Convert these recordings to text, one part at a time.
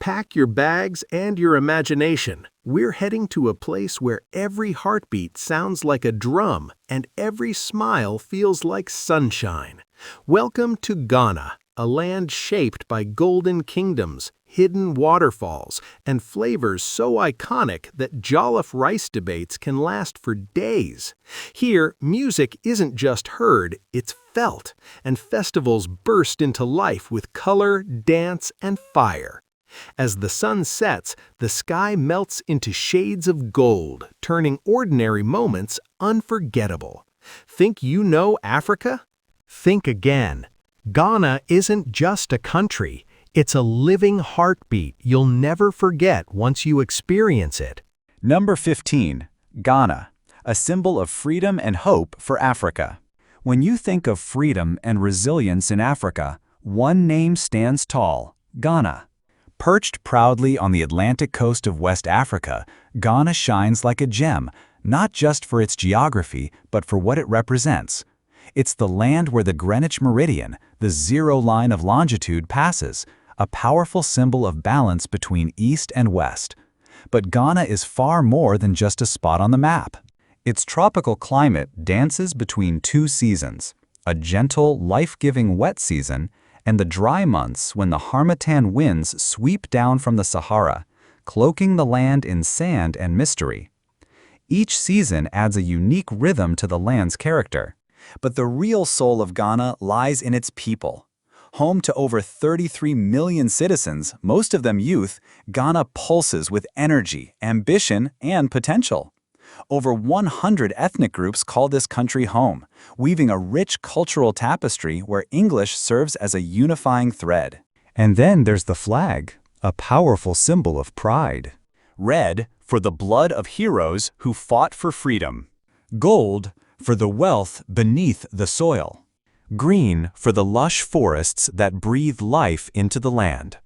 Pack your bags and your imagination. We're heading to a place where every heartbeat sounds like a drum and every smile feels like sunshine. Welcome to Ghana, a land shaped by golden kingdoms, hidden waterfalls, and flavors so iconic that jollof rice debates can last for days. Here, music isn't just heard, it's felt, and festivals burst into life with color, dance, and fire. As the sun sets, the sky melts into shades of gold, turning ordinary moments unforgettable. Think you know Africa? Think again. Ghana isn't just a country, it's a living heartbeat you'll never forget once you experience it. Number 15. Ghana, a symbol of freedom and hope for Africa. When you think of freedom and resilience in Africa, one name stands tall: Ghana. Perched proudly on the Atlantic coast of West Africa, Ghana shines like a gem, not just for its geography, but for what it represents. It's the land where the Greenwich Meridian, the zero line of longitude, passes, a powerful symbol of balance between East and West. But Ghana is far more than just a spot on the map. Its tropical climate dances between two seasons, a gentle, life-giving wet season and the dry months when the harmattan winds sweep down from the Sahara, cloaking the land in sand and mystery. Each season adds a unique rhythm to the land's character. But the real soul of Ghana lies in its people. Home to over 33 million citizens, most of them youth, Ghana pulses with energy, ambition, and potential. Over 100 ethnic groups call this country home, weaving a rich cultural tapestry where English serves as a unifying thread. And then there's the flag, a powerful symbol of pride. Red, for the blood of heroes who fought for freedom. Gold, for the wealth beneath the soil. Green, for the lush forests that breathe life into the land.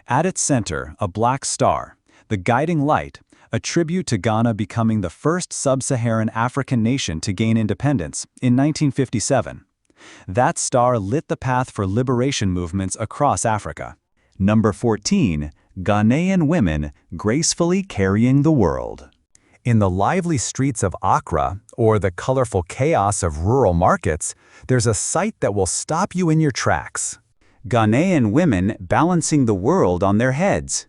At its center, a black star, the guiding light, a tribute to Ghana becoming the first sub-Saharan African nation to gain independence in 1957. That star lit the path for liberation movements across Africa. Number 14. Ghanaian women gracefully carrying the world. In the lively streets of Accra, or the colorful chaos of rural markets, there's a sight that will stop you in your tracks. Ghanaian women balancing the world on their heads.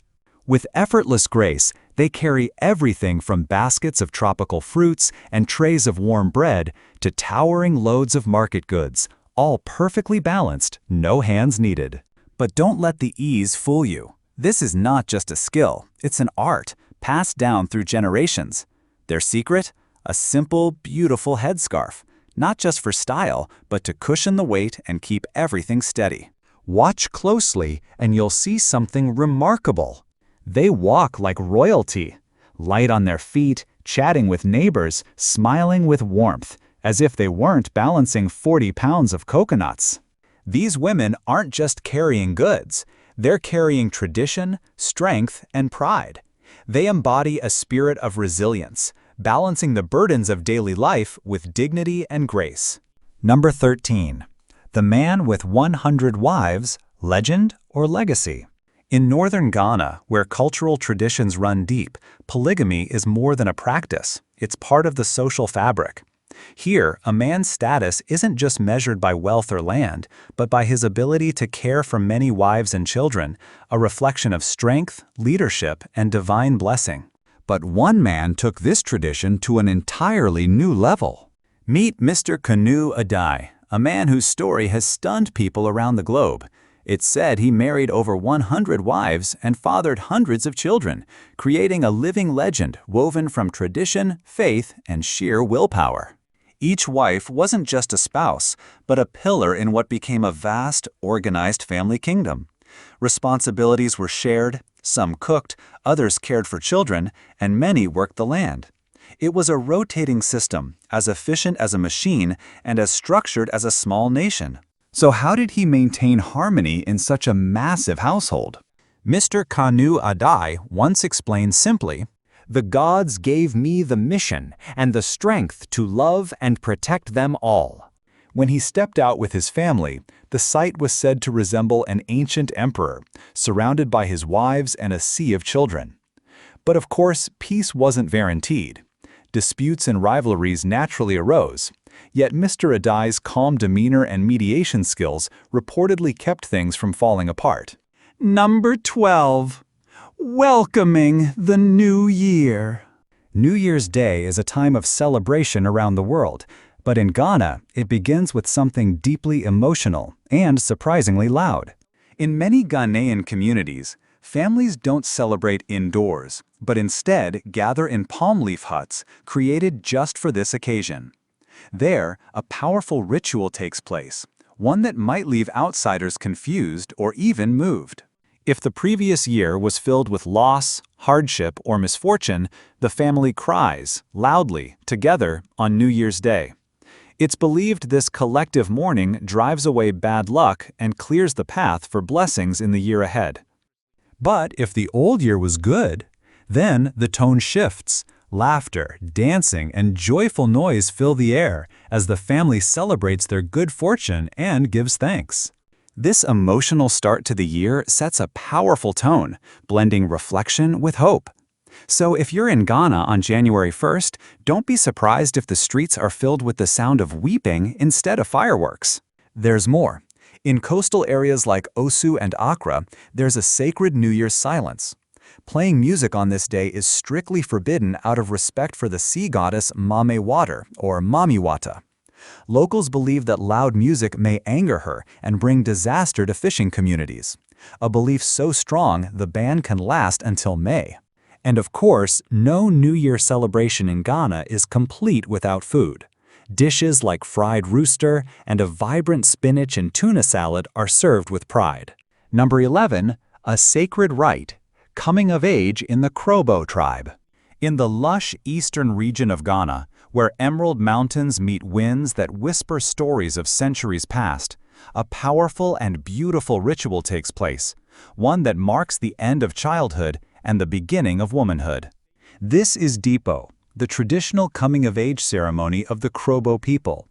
With effortless grace, they carry everything from baskets of tropical fruits and trays of warm bread to towering loads of market goods, all perfectly balanced, no hands needed. But don't let the ease fool you. This is not just a skill, it's an art, passed down through generations. Their secret? A simple, beautiful headscarf, not just for style, but to cushion the weight and keep everything steady. Watch closely and you'll see something remarkable. They walk like royalty, light on their feet, chatting with neighbors, smiling with warmth, as if they weren't balancing 40 pounds of coconuts. These women aren't just carrying goods, they're carrying tradition, strength, and pride. They embody a spirit of resilience, balancing the burdens of daily life with dignity and grace. Number 13. The man with 100 wives, legend or legacy. In northern Ghana, where cultural traditions run deep, polygamy is more than a practice. It's part of the social fabric. Here, a man's status isn't just measured by wealth or land, but by his ability to care for many wives and children, a reflection of strength, leadership, and divine blessing. But one man took this tradition to an entirely new level. Meet Mr. Kanu Adai, a man whose story has stunned people around the globe. It's said he married over 100 wives and fathered hundreds of children, creating a living legend woven from tradition, faith, and sheer willpower. Each wife wasn't just a spouse, but a pillar in what became a vast, organized family kingdom. Responsibilities were shared, some cooked, others cared for children, and many worked the land. It was a rotating system, as efficient as a machine and as structured as a small nation. So how did he maintain harmony in such a massive household? Mr. Kanu Adai once explained simply, "The gods gave me the mission and the strength to love and protect them all." When he stepped out with his family, the sight was said to resemble an ancient emperor, surrounded by his wives and a sea of children. But of course, peace wasn't guaranteed. Disputes and rivalries naturally arose, yet Mr. Adai's calm demeanor and mediation skills reportedly kept things from falling apart. Number 12. Welcoming the New Year. New Year's Day is a time of celebration around the world, but in Ghana, it begins with something deeply emotional and surprisingly loud. In many Ghanaian communities, families don't celebrate indoors, but instead gather in palm leaf huts created just for this occasion. There, a powerful ritual takes place, one that might leave outsiders confused or even moved. If the previous year was filled with loss, hardship, or misfortune, the family cries, loudly, together on New Year's Day. It's believed this collective mourning drives away bad luck and clears the path for blessings in the year ahead. But if the old year was good, then the tone shifts. Laughter, dancing, and joyful noise fill the air as the family celebrates their good fortune and gives thanks. This emotional start to the year sets a powerful tone, blending reflection with hope. So if you're in Ghana on January 1st, don't be surprised if the streets are filled with the sound of weeping instead of fireworks. There's more. In coastal areas like Osu and Accra, there's a sacred New Year's silence. Playing music on this day is strictly forbidden out of respect for the sea goddess Mame Water, or Mamiwata. Locals believe that loud music may anger her and bring disaster to fishing communities. A belief so strong the ban can last until May. And of course, no New Year celebration in Ghana is complete without food. Dishes like fried rooster and a vibrant spinach and tuna salad are served with pride. Number 11, a sacred rite, coming of age in the Krobo tribe. In the lush eastern region of Ghana, where emerald mountains meet winds that whisper stories of centuries past, a powerful and beautiful ritual takes place, one that marks the end of childhood and the beginning of womanhood. This is Dipo, the traditional coming-of-age ceremony of the Krobo people.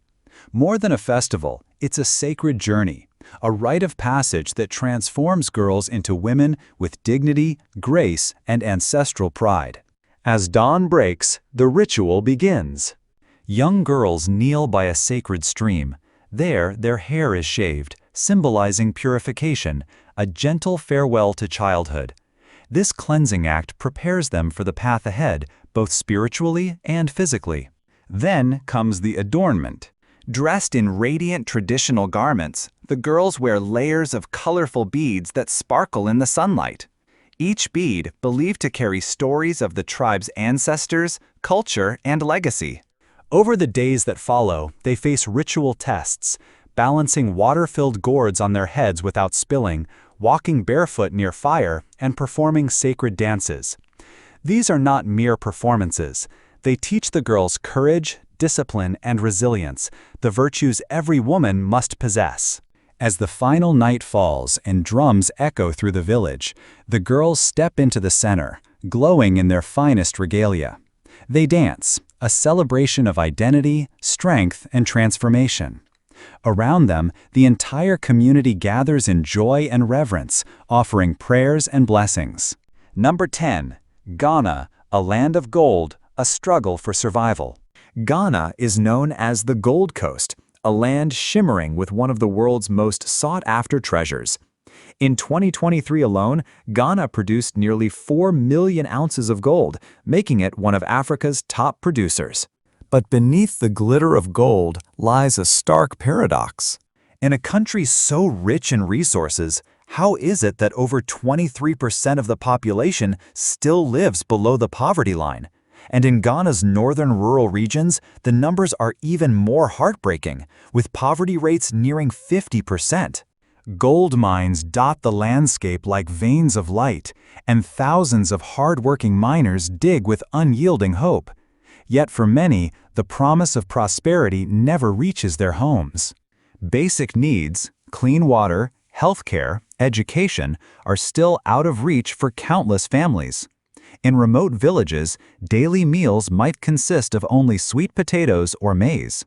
More than a festival, it's a sacred journey, a rite of passage that transforms girls into women with dignity, grace, and ancestral pride. As dawn breaks, the ritual begins. Young girls kneel by a sacred stream. There, their hair is shaved, symbolizing purification, a gentle farewell to childhood. This cleansing act prepares them for the path ahead, both spiritually and physically. Then comes the adornment. Dressed in radiant traditional garments, the girls wear layers of colorful beads that sparkle in the sunlight. Each bead believed to carry stories of the tribe's ancestors, culture, and legacy. Over the days that follow, they face ritual tests, balancing water-filled gourds on their heads without spilling, walking barefoot near fire, and performing sacred dances. These are not mere performances. They teach the girls courage, discipline, and resilience, the virtues every woman must possess. As the final night falls and drums echo through the village, the girls step into the center, glowing in their finest regalia. They dance, a celebration of identity, strength, and transformation. Around them, the entire community gathers in joy and reverence, offering prayers and blessings. Number 10. Ghana, a land of gold, a struggle for survival. Ghana is known as the Gold Coast, a land shimmering with one of the world's most sought-after treasures. In 2023 alone, Ghana produced nearly 4 million ounces of gold, making it one of Africa's top producers. But beneath the glitter of gold lies a stark paradox. In a country so rich in resources, how is it that over 23% of the population still lives below the poverty line? And in Ghana's northern rural regions, the numbers are even more heartbreaking, with poverty rates nearing 50%. Gold mines dot the landscape like veins of light, and thousands of hard-working miners dig with unyielding hope. Yet for many, the promise of prosperity never reaches their homes. Basic needs, clean water, healthcare, education, are still out of reach for countless families. In remote villages, daily meals might consist of only sweet potatoes or maize.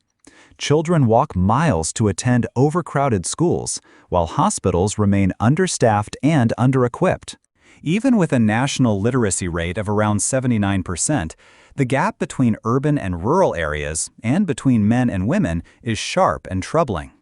Children walk miles to attend overcrowded schools, while hospitals remain understaffed and under-equipped. Even with a national literacy rate of around 79%, the gap between urban and rural areas, and between men and women, is sharp and troubling.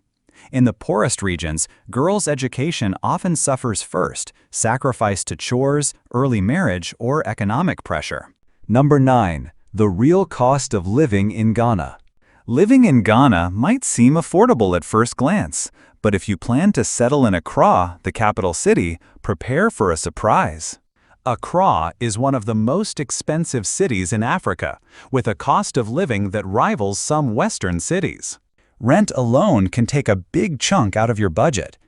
In the poorest regions, girls' education often suffers first, sacrificed to chores, early marriage, or economic pressure. Number 9. The real cost of living in Ghana. Living in Ghana might seem affordable at first glance, but if you plan to settle in Accra, the capital city, prepare for a surprise. Accra is one of the most expensive cities in Africa, with a cost of living that rivals some Western cities. Rent alone can take a big chunk out of your budget.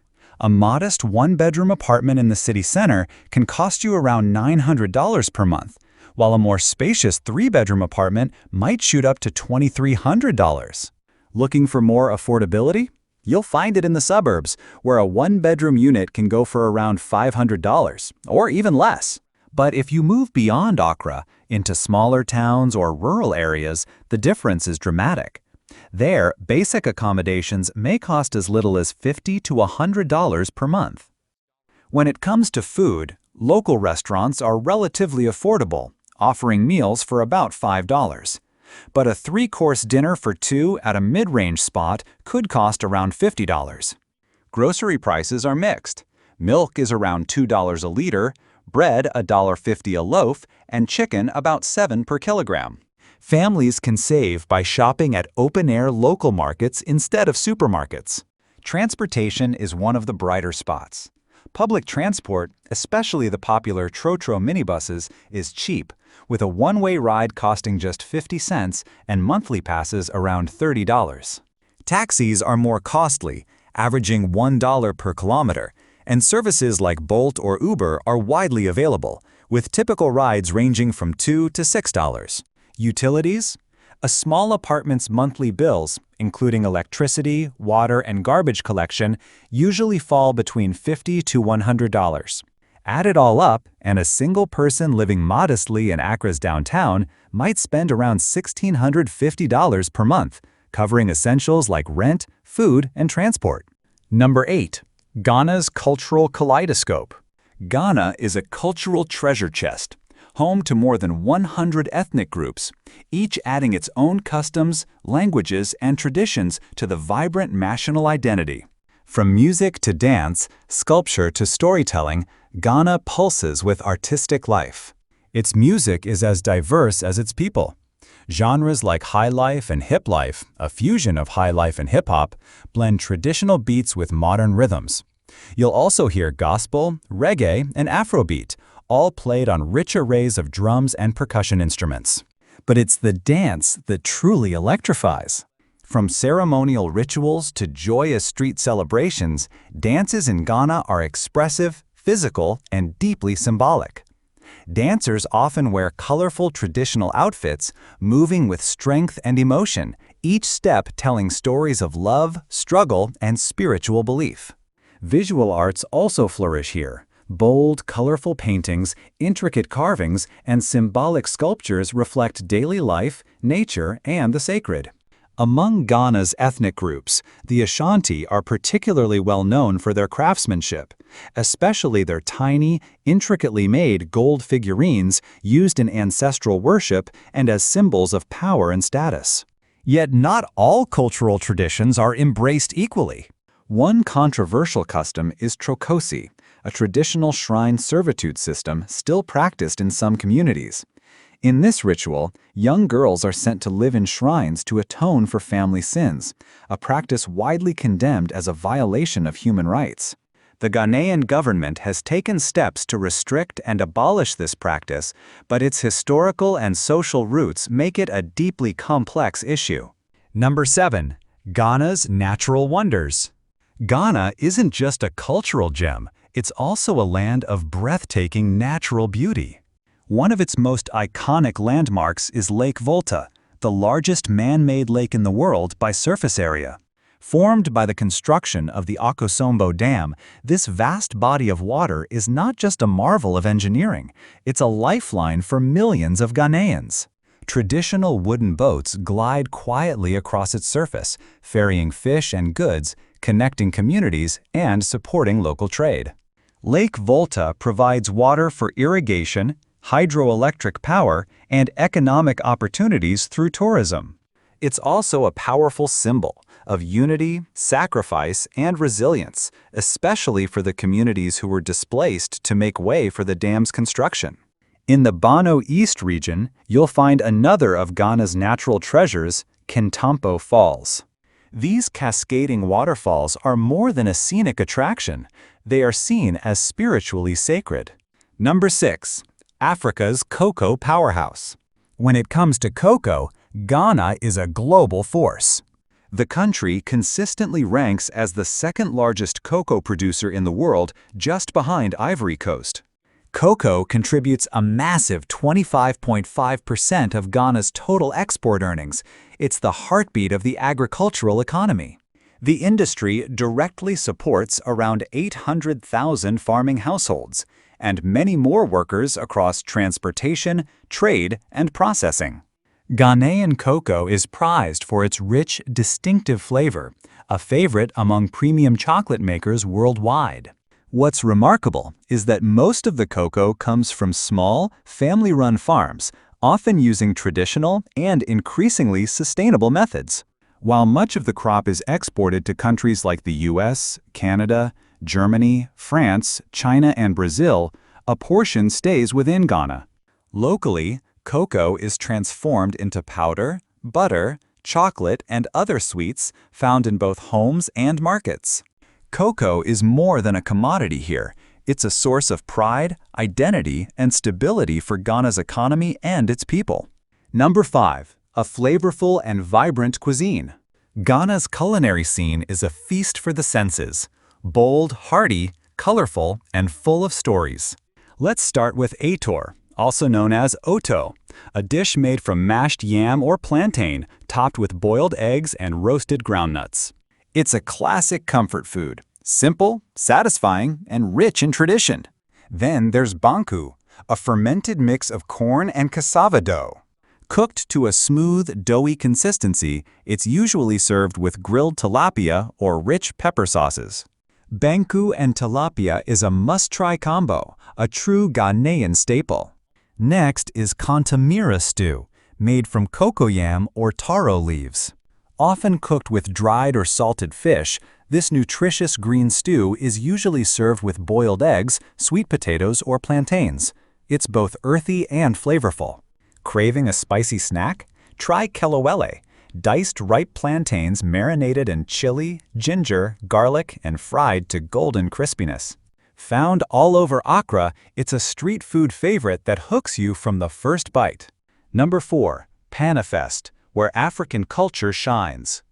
A modest one-bedroom apartment in the city center can cost you around $900 per month, while a more spacious three-bedroom apartment might shoot up to $2,300. Looking for more affordability? You'll find it in the suburbs, where a one-bedroom unit can go for around $500, or even less. But if you move beyond Accra, into smaller towns or rural areas, the difference is dramatic. There, basic accommodations may cost as little as $50 to $100 per month. When it comes to food, local restaurants are relatively affordable, offering meals for about $5. But a three-course dinner for two at a mid-range spot could cost around $50. Grocery prices are mixed. Milk is around $2 a liter, bread $1.50 a loaf, and chicken about $7 per kilogram. Families can save by shopping at open-air local markets instead of supermarkets. Transportation is one of the brighter spots. Public transport, especially the popular Trotro minibuses, is cheap, with a one-way ride costing just 50 cents and monthly passes around $30. Taxis are more costly, averaging $1 per kilometer, and services like Bolt or Uber are widely available, with typical rides ranging from $2 to $6. Utilities? A small apartment's monthly bills, including electricity, water, and garbage collection, usually fall between $50 to $100. Add it all up, and a single person living modestly in Accra's downtown might spend around $1,650 per month, covering essentials like rent, food, and transport. Number 8. Ghana's cultural kaleidoscope. Ghana is a cultural treasure chest, home to more than 100 ethnic groups, each adding its own customs, languages, and traditions to the vibrant national identity. From music to dance, sculpture to storytelling, Ghana pulses with artistic life. Its music is as diverse as its people. Genres like highlife and hiplife, a fusion of highlife and hip-hop, blend traditional beats with modern rhythms. You'll also hear gospel, reggae, and Afrobeat, all played on rich arrays of drums and percussion instruments. But it's the dance that truly electrifies. From ceremonial rituals to joyous street celebrations, dances in Ghana are expressive, physical, and deeply symbolic. Dancers often wear colorful traditional outfits, moving with strength and emotion, each step telling stories of love, struggle, and spiritual belief. Visual arts also flourish here. Bold, colorful paintings, intricate carvings, and symbolic sculptures reflect daily life, nature, and the sacred. Among Ghana's ethnic groups, the Ashanti are particularly well known for their craftsmanship, especially their tiny, intricately made gold figurines used in ancestral worship and as symbols of power and status. Yet not all cultural traditions are embraced equally. One controversial custom is trokosi, a traditional shrine servitude system still practiced in some communities. In this ritual, young girls are sent to live in shrines to atone for family sins, a practice widely condemned as a violation of human rights. The Ghanaian government has taken steps to restrict and abolish this practice, but its historical and social roots make it a deeply complex issue. Number 7. Ghana's natural wonders. Ghana isn't just a cultural gem, it's also a land of breathtaking natural beauty. One of its most iconic landmarks is Lake Volta, the largest man-made lake in the world by surface area. Formed by the construction of the Akosombo Dam, this vast body of water is not just a marvel of engineering, it's a lifeline for millions of Ghanaians. Traditional wooden boats glide quietly across its surface, ferrying fish and goods, connecting communities, and supporting local trade. Lake Volta provides water for irrigation, hydroelectric power, and economic opportunities through tourism. It's also a powerful symbol of unity, sacrifice, and resilience, especially for the communities who were displaced to make way for the dam's construction. In the Bono East region, you'll find another of Ghana's natural treasures, Kintampo Falls. These cascading waterfalls are more than a scenic attraction. They are seen as spiritually sacred. Number 6. Africa's cocoa powerhouse. When it comes to cocoa, Ghana is a global force. The country consistently ranks as the second largest cocoa producer in the world, just behind Ivory Coast. Cocoa contributes a massive 25.5% of Ghana's total export earnings. It's the heartbeat of the agricultural economy. The industry directly supports around 800,000 farming households, and many more workers across transportation, trade, and processing. Ghanaian cocoa is prized for its rich, distinctive flavor, a favorite among premium chocolate makers worldwide. What's remarkable is that most of the cocoa comes from small, family-run farms, often using traditional and increasingly sustainable methods. While much of the crop is exported to countries like the US, Canada, Germany, France, China, and Brazil, a portion stays within Ghana. Locally, cocoa is transformed into powder, butter, chocolate, and other sweets found in both homes and markets. Cocoa is more than a commodity here. It's a source of pride, identity, and stability for Ghana's economy and its people. Number 5. A flavorful and vibrant cuisine. Ghana's culinary scene is a feast for the senses. Bold, hearty, colorful, and full of stories. Let's start with Ator, also known as Oto, a dish made from mashed yam or plantain, topped with boiled eggs and roasted groundnuts. It's a classic comfort food, simple, satisfying, and rich in tradition. Then there's banku, a fermented mix of corn and cassava dough. Cooked to a smooth, doughy consistency, it's usually served with grilled tilapia or rich pepper sauces. Banku and tilapia is a must-try combo, a true Ghanaian staple. Next is kantamira stew, made from cocoyam or taro leaves. Often cooked with dried or salted fish, this nutritious green stew is usually served with boiled eggs, sweet potatoes, or plantains. It's both earthy and flavorful. Craving a spicy snack? Try kelewele, diced ripe plantains marinated in chili, ginger, garlic, and fried to golden crispiness. Found all over Accra, it's a street food favorite that hooks you from the first bite. Number 4. Panafest, where African culture shines.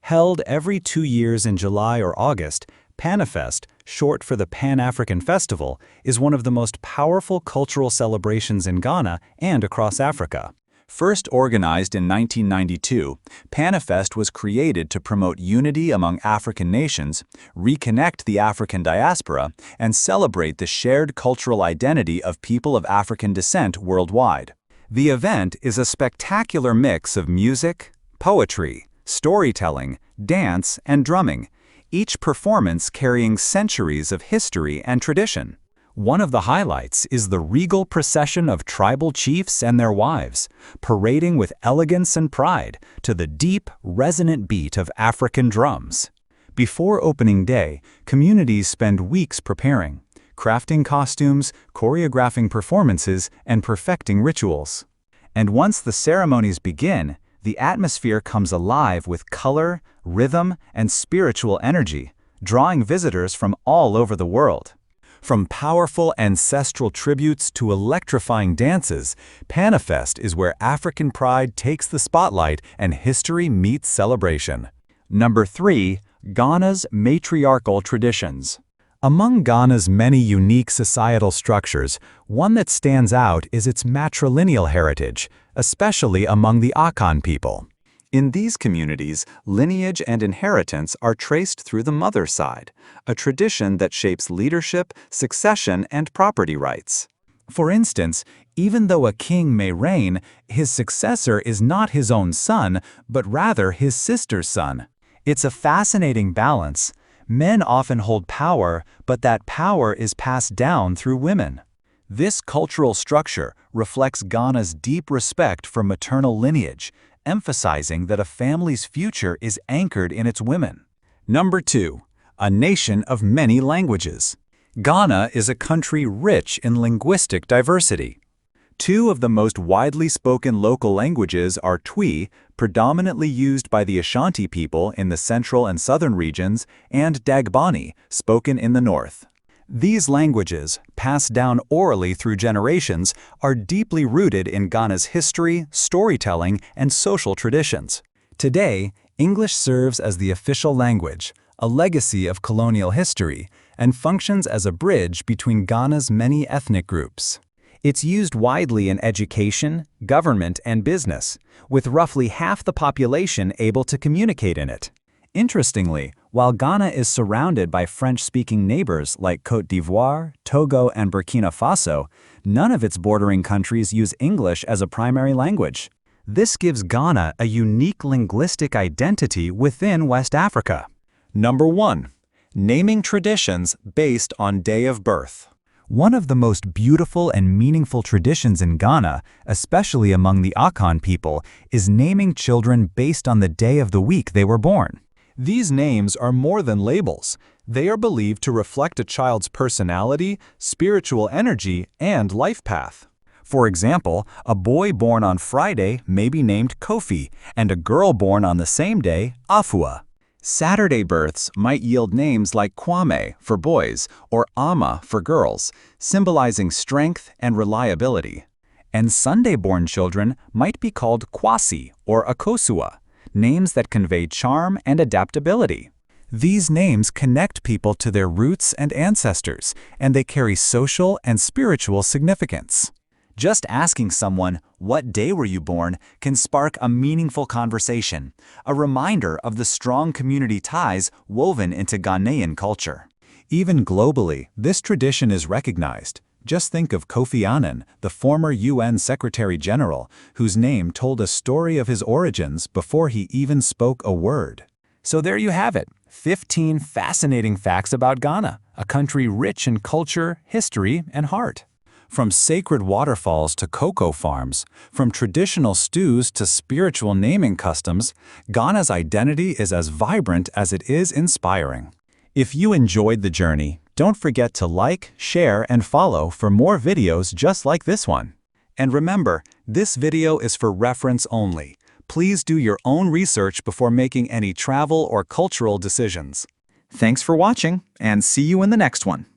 Held every 2 years in July or August, Panafest, short for the Pan-African Festival, is one of the most powerful cultural celebrations in Ghana and across Africa. First organized in 1992, Panafest was created to promote unity among African nations, reconnect the African diaspora, and celebrate the shared cultural identity of people of African descent worldwide. The event is a spectacular mix of music, poetry, storytelling, dance, and drumming, each performance carrying centuries of history and tradition. One of the highlights is the regal procession of tribal chiefs and their wives, parading with elegance and pride to the deep, resonant beat of African drums. Before opening day, communities spend weeks preparing, crafting costumes, choreographing performances, and perfecting rituals. And once the ceremonies begin, the atmosphere comes alive with color, rhythm, and spiritual energy, drawing visitors from all over the world. From powerful ancestral tributes to electrifying dances, Panafest is where African pride takes the spotlight and history meets celebration. Number 3. Ghana's matriarchal traditions. Among Ghana's many unique societal structures, one that stands out is its matrilineal heritage, especially among the Akan people. In these communities, lineage and inheritance are traced through the mother's side, a tradition that shapes leadership, succession, and property rights. For instance, even though a king may reign, his successor is not his own son, but rather his sister's son. It's a fascinating balance. Men often hold power, but that power is passed down through women. This cultural structure reflects Ghana's deep respect for maternal lineage, emphasizing that a family's future is anchored in its women. Number 2. A nation of many languages. Ghana is a country rich in linguistic diversity. Two of the most widely spoken local languages are Twi, predominantly used by the Ashanti people in the central and southern regions, and Dagbani, spoken in the north. These languages, passed down orally through generations, are deeply rooted in Ghana's history, storytelling, and social traditions. Today, English serves as the official language, a legacy of colonial history, and functions as a bridge between Ghana's many ethnic groups. It's used widely in education, government, and business, with roughly half the population able to communicate in it. Interestingly, while Ghana is surrounded by French-speaking neighbors like Côte d'Ivoire, Togo, and Burkina Faso, none of its bordering countries use English as a primary language. This gives Ghana a unique linguistic identity within West Africa. Number 1. Naming traditions based on day of birth. One of the most beautiful and meaningful traditions in Ghana, especially among the Akan people, is naming children based on the day of the week they were born. These names are more than labels. They are believed to reflect a child's personality, spiritual energy, and life path. For example, a boy born on Friday may be named Kofi, and a girl born on the same day, Afua. Saturday births might yield names like Kwame for boys or Ama for girls, symbolizing strength and reliability. And Sunday-born children might be called Kwasi or Akosua, names that convey charm and adaptability. These names connect people to their roots and ancestors, and they carry social and spiritual significance. Just asking someone, "What day were you born?" can spark a meaningful conversation, a reminder of the strong community ties woven into Ghanaian culture. Even globally, this tradition is recognized. Just think of Kofi Annan, the former UN Secretary General, whose name told a story of his origins before he even spoke a word. So there you have it, 15 fascinating facts about Ghana, a country rich in culture, history, and heart. From sacred waterfalls to cocoa farms, from traditional stews to spiritual naming customs, Ghana's identity is as vibrant as it is inspiring. If you enjoyed the journey, don't forget to like, share, and follow for more videos just like this one. And remember, this video is for reference only. Please do your own research before making any travel or cultural decisions. Thanks for watching, and see you in the next one.